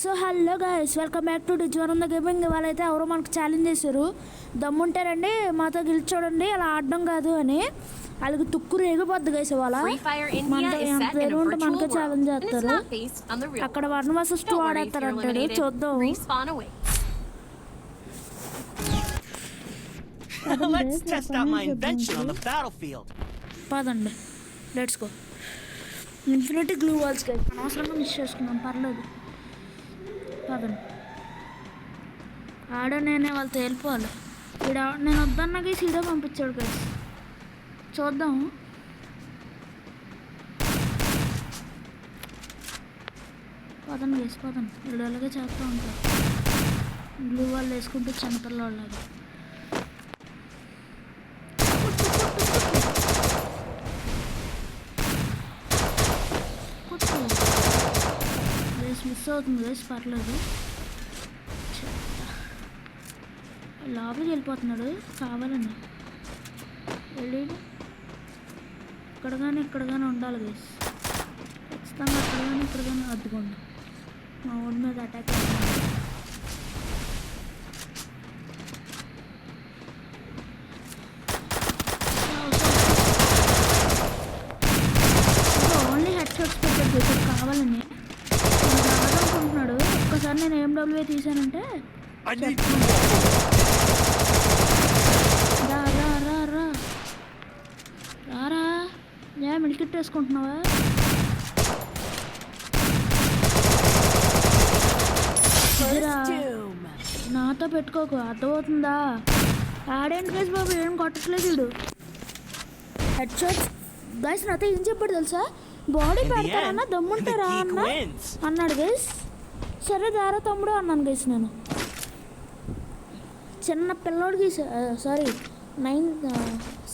So hello guys, welcome back to డిజ్వరంద gaming. వాళ్ళైతే ఎవరో మనకు ఛాలెంజ్ చేశారు, దమ్ముంటారండి మాతో గెలిచి చూడండి, అలా ఆడడం కాదు అని. వాళ్ళకి తుక్కురు ఎగిపోద్ది గైస్. వాళ్ళ మనతో ఎంత పేరు ఉంటే మనకే ఛాలెంజ్ చేస్తారు. అక్కడ 1 vs 2 ఆడేస్తారు అంటాడు. చూద్దాం. పదండి, let's go. Infinity glue walls guys, అనవసరంగా మిస్ చేసుకున్నాం, పర్లేదు పదండి. నేనే వాళ్ళతో వెళ్ళిపోవాలి. నేను వద్దన్నకి సీదా పంపించాడు గైస్. చూద్దాం. పదండి గైస్, పదండి. వీడు అలాగే చేస్తూ ఉంటారు, గ్లూ వాళ్ళు వేసుకుంటే చిన్నపిల్లలాగా. మిస్ అవుతుంది గైస్, పర్లేదు. లోపలికి వెళ్ళిపోతున్నాడు కావాలని. వెళ్ళి ఇక్కడ కానీ ఉండాలి గైస్, ఖచ్చితంగా అక్కడ కానీ అద్దుకోండి. మా ఊరి మీద అటాక్ అవుతున్నాడు. ఓన్లీ హెడ్ షాట్స్ పెట్టాడు గైస్ కావాలని. అనుకుంటున్నాడు. ఒక్కసారి నేను AMWA తీసానంటే రారా ఏ మిల్కిట్ వేసుకుంటున్నావా? నాతో పెట్టుకోకు, అర్థమవుతుందా? ఆడేంటి గైస్ బాబు, ఏం కొట్టట్లేదు వీడు. Head shots guys. నాతో ఏం చెప్పాడు తెలుసా? బాడీ పెడతారన్నా దమ్ముంటారా అన్నాడు గైస్. సరే దారా తమ్ముడు అన్నాను గైస్. నేను చిన్న పిల్లోడికి, సారీ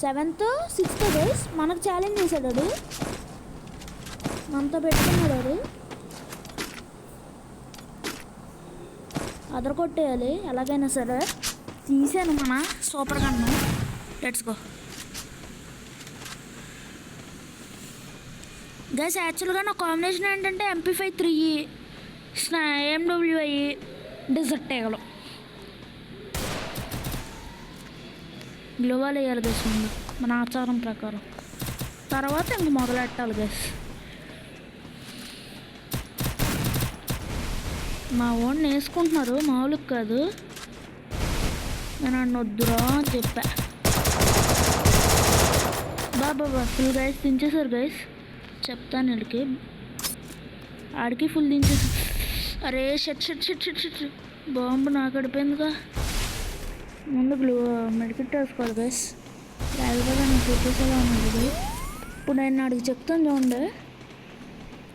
7th 6th గైస్ మనకు ఛాలెంజ్ చేశాడు. అది మనతో పెట్టుకున్నాడు. అది అదరకొట్టేయాలి ఎలాగైనా సరే. తీసాను మన super gun. Let's go guys. యాక్చువల్గా నా కాంబినేషన్ ఏంటంటే MP5 3 AMWI డెజర్ట్ టేగలు. గ్లోవాల్ వేయాలి గైస్ ముందు మన ఆచారం ప్రకారం, తర్వాత ఇంక మొదలెట్టాలి గైస్. మా ఓడిని వేసుకుంటున్నారు, మామూలుగా కాదు. నేను అన్న వద్దురా అని చెప్పా. బాబా ఫుల్ గైస్ దించేశారు గైస్. చెప్తాను వీడికి, ఆడికి ఫుల్ దించేసి. అరే షట్ బాంబు నాకు అడిపోయిందిగా. ముందు మెడికెట్ వేసుకోవాలి గైస్, లేకపోతే నేను చూసేసేలా ఉన్నది. ఇప్పుడు నేను ఆడికి చెప్తాను చూడండి,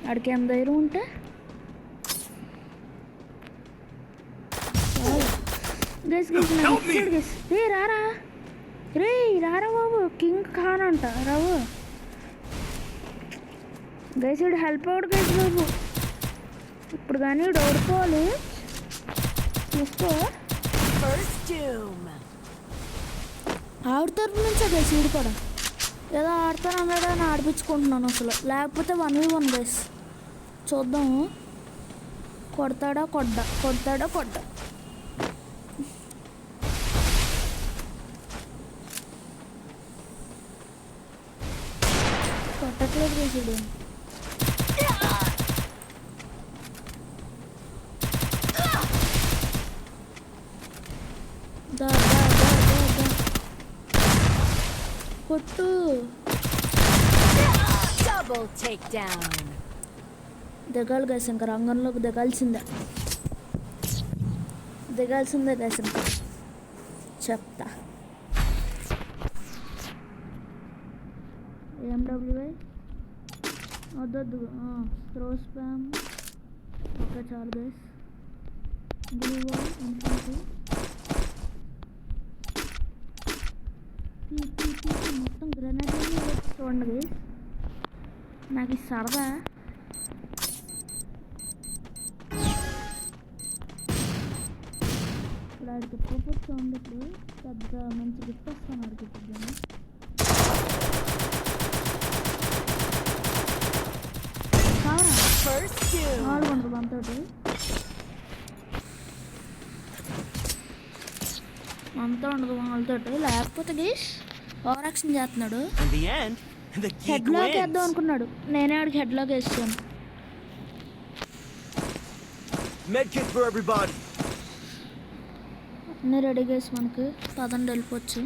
ఆడికి ఎంత ధైర్యం ఉంటే. గైస్ గైస్ రారా బాబు, కింగ్ ఖాన్ అంట రావు గైస్. వీడు హెల్ప్ అవుట్ గైస్ బాబు. ఇప్పుడు కానీ వీడు ఓడిపోవాలి, చూసుకో. ఆవిడ తరపు నుంచే గైస్ వీడు కూడా ఏదో ఆడతాను అన్నాడు అని ఆడిపించుకుంటున్నాను అసలు. లేకపోతే 1v1 గైస్. చూద్దాము, కొడతాడా కొట్టట్లేదు గైస్ వీడు. కొట్టు. దిగాలి గైస్, ఇంకా రంగంలోకి దిగాల్సిందే గైస్. ఇంకా చెప్తా. AMWI వద్దొద్దు, త్రో స్పామ్ ఓకే చాలు గైస్. గ్లూ వాల్ ఇన్ఫినిటీ మొత్తం గ్రెనేడ్ చూడండి గైస్. నాకు ఇది సరదా. ఇప్పుడు ఆడికి పూపర్ చూడండి. ఇప్పుడు పెద్ద మంచి గిఫ్ట్ వస్తాను ఆడికి. ఇప్పుడు కావరా 400 మనతోటి. అంతా ఉండదు వాళ్ళతో. లేకపోతే గైస్ ఓవర్ యాక్షన్ చేస్తున్నాడు. హెడ్లోకి వేద్దాం అనుకున్నాడు, నేనే ఆడికి హెడ్లోకి వేస్తాను. అన్నీ రెడీ గైస్ మనకి, పదండి వెళ్ళిపోవచ్చు.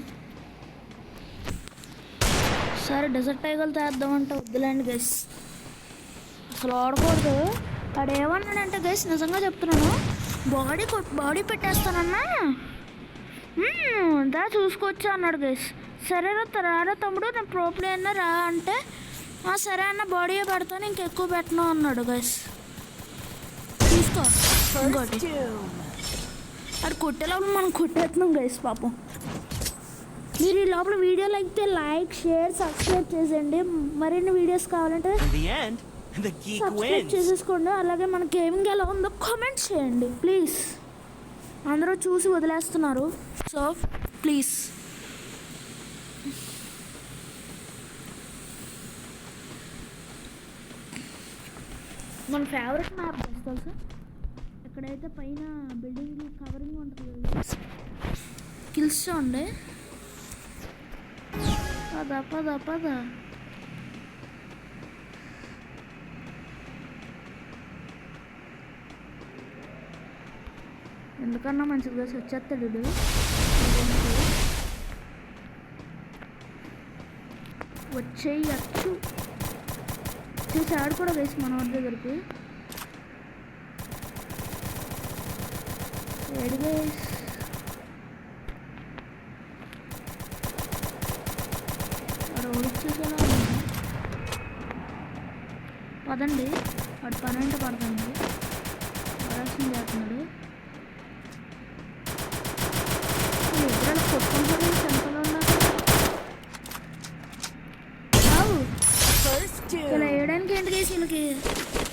సరే డెజర్ట్ టైగల్ తేద్దామంటే వద్దులేండి గైస్, అసలు ఆడకూడదు. వాడు ఏమన్నాడంటే గైస్, నిజంగా చెప్తున్నాను, బాడీ పెట్టేస్తానన్నా దా చూసుకోవచ్చు అన్నాడు గైస్. సరేరా రారా తమ్ముడు, నేను ప్రో ప్లేయర్నా రా అంటే, సరే అన్న బాడీ పెడతాను ఇంకెక్కువ పెట్టను అన్నాడు గైస్. తీసుకో ఇంకోటి. అది కొట్టేలోపల మనం కొట్టేస్తున్నాం గైస్ పాపం. మీరు ఈ లోపల వీడియోలు అయితే లైక్ షేర్ సబ్స్క్రైబ్ చేసేయండి. మరిన్ని వీడియోస్ కావాలంటే సబ్స్క్రైబ్ చేసేసుకోండి. అలాగే మన గేమింగ్ ఎలా ఉందో కామెంట్ చేయండి ప్లీజ్. అందరూ చూసి వదిలేస్తున్నారు, సో ప్లీజ్. మన ఫేవరెట్ మ్యాప్ తెలుసా, ఎక్కడైతే పైన బిల్డింగ్ కవరింగ్ ఉంటుంది కిల్స్ చూడండి. పద ఎందుకన్నా మంచిగా వచ్చేస్తాడు వీడు. వచ్చేయచ్చు చూసాడు కూడా వేసి మన వాడి దగ్గరికి. ఏడు వేస్ ఓడిచ్చేసేలా ఉంది. పదండి, వాడు పని అంటే పడుతుంది, వరాల్సింది చేస్తున్నాడు. ఎదురు కొట్టుకుంటారు చెంతలో ఉన్నారు. ఇలా వేయడానికి ఏంటి కేసు వీళ్ళకి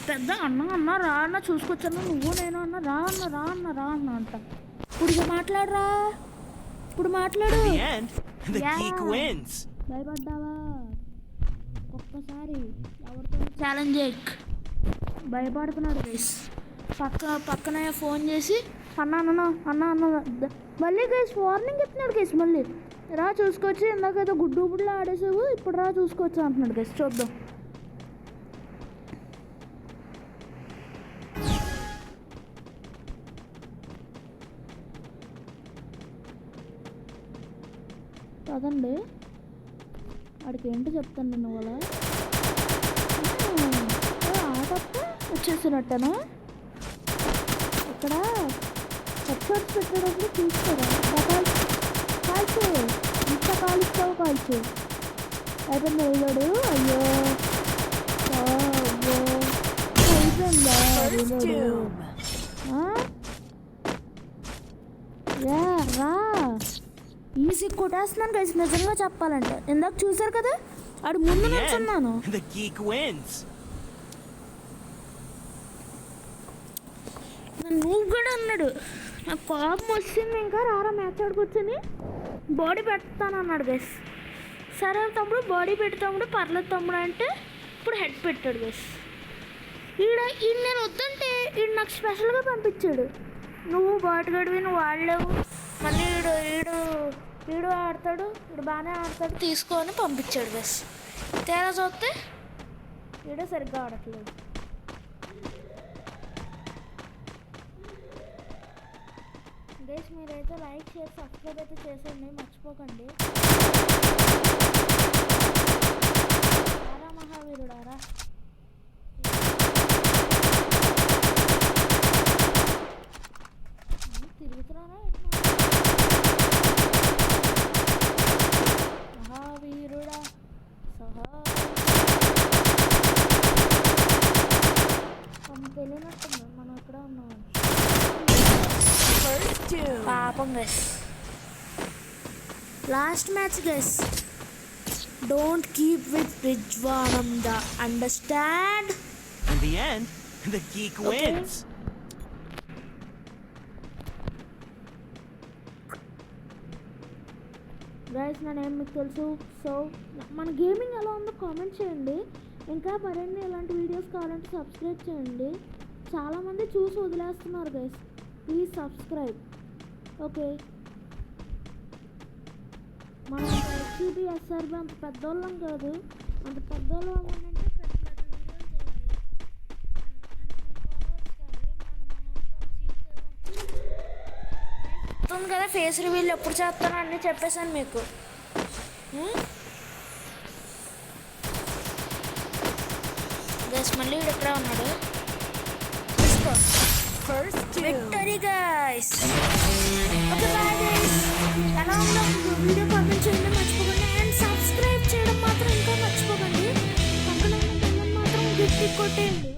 పెద్ద అన్న రా అన్న చూసుకొచ్చాను, నువ్వు నేను అన్న రా అన్న అంట. ఇప్పుడు మాట్లాడరా, ఇప్పుడు మాట్లాడు. భయపడ్డావా ఒక్కసారి ఎవరితో ఛాలెంజ్ చేయక్. భయపడుతున్నాడు గైస్. పక్కన ఫోన్ చేసి అన్న మళ్ళీ గైస్ వార్నింగ్ ఇస్తున్నాడు గైస్. మళ్ళీ రా చూసుకోవచ్చు, ఇందాకైతే గుడ్డుబుడ్లో ఆడేసావు, ఇప్పుడు రా చూసుకోవచ్చు అంటున్నాడు గైస్. చూద్దాం. కదండి వాడికి ఏంటో చెప్తాను నేను. వాళ్ళ ఆటప్ప వచ్చేసినట్టనా ఇక్కడ హెడ్షాట్స్ పెట్టేటప్పుడు చూస్తారా. కాల్చు ఇంత కాలుస్తావు, కాల్చు అయిపోయింది. వెళ్ళాడు. అయ్యో అయిపోయిందా రా. ఈజీ కొట్టేస్తున్నాను గైస్ నిజంగా చెప్పాలంటే. ఇందాక చూసారు కదా ఆడు ముందు నుంచున్నాను. నువ్వు కూడా అన్నాడు, నాకు కోపం వచ్చింది, ఇంకా రారా మ్యాచ్ ఆడుకొచ్చని బాడీ పెడతాను అన్నాడు గైస్. సరే తమ్ముడు బాడీ పెడతాముడు, పర్లేదు తమ్ముడు అంటే ఇప్పుడు హెడ్ పెట్టాడు గైస్. ఈడ నేను వద్దంటే ఈడు నాకు స్పెషల్గా పంపించాడు. నువ్వు బాటుగడివి, నువ్వు ఆడలేవు, మళ్ళీ వీడు ఆడతాడు, వీడు బాగానే ఆడతాడు తీసుకొని పంపించాడు గైస్. తేడా చూస్తే వీడే సరిగ్గా ఆడట్లేదు. గైస్ మీరైతే లైక్ షేర్ సబ్స్క్రైబ్ అయితే చేసేయండి మర్చిపోకండి. మహావీరుడారా తిరుగుతున్నారా మహావీరుడా సహా తెలియనట్టుంది మనం ఇక్కడ ఉన్నాం. పాపం guys last match guys. Don't keep with Rijwanamda, understand? In the end, the geek wins. Guys నా నేమ్ మీకు తెలుసు. సో మన గేమింగ్ ఎలా ఉందో కామెంట్ చేయండి. ఇంకా మరిన్ని ఇలాంటి వీడియోస్ కావాలంటే సబ్స్క్రైబ్ చేయండి. చాలామంది చూసి వదిలేస్తున్నారు గైస్, ప్లీజ్ సబ్స్క్రైబ్. ఓకే మనం ఎస్ఆర్బి అంత పెద్దోళ్ళం కాదు. అంత పెద్దోళ్ళు అవ్వాలంటే పెద్ద పెద్ద వీడియోలు చేయాలి. మొత్తం కదా ఫేస్ రివీల్ ఎప్పుడు చేస్తానో అన్నీ చెప్పేశాను మీకు. గైస్ మళ్ళీ ఇక్కడ ఉన్నాడు. Victory guys. Okay bye guys. ఎలా ఉందో వీడియో కామెంట్ చేయండి మర్చిపోకండి. అండ్ సబ్స్క్రైబ్ చేయడం మాత్రం ఇంకా మర్చిపోకండి. పక్కన మాత్రం గట్టి కొట్టేయండి.